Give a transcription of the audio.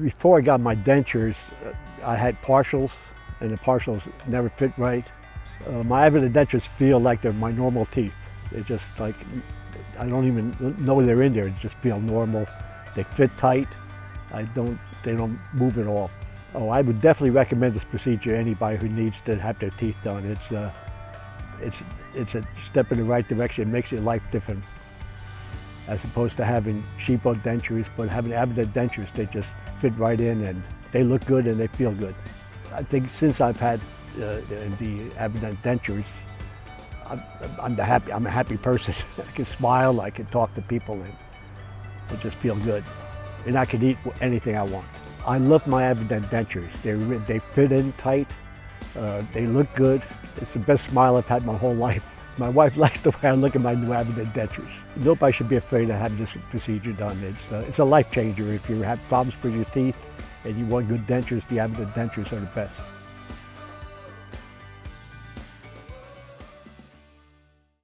Before I got my dentures, I had partials, and the partials never fit right. My Avident dentures feel like they're my normal teeth. They're just like, I don't even know they're in there. They just feel normal. They fit tight. They don't move at all. Oh, I would definitely recommend this procedure to anybody who needs to have their teeth done. It's a step in the right direction. It makes your life different, as opposed to having cheapo dentures, but having Avident dentures, they just fit right in and they look good and they feel good. I think since I've had the Avident dentures, I'm a happy person. I can smile, I can talk to people, and I just feel good. And I can eat anything I want. I love my Avident dentures. They fit in tight, they look good. It's the best smile I've had my whole life. My wife likes the way I look at my new Avident dentures. Nobody should be afraid of having this procedure done. It's a life changer. If you have problems with your teeth and you want good dentures, the Avident dentures are the best.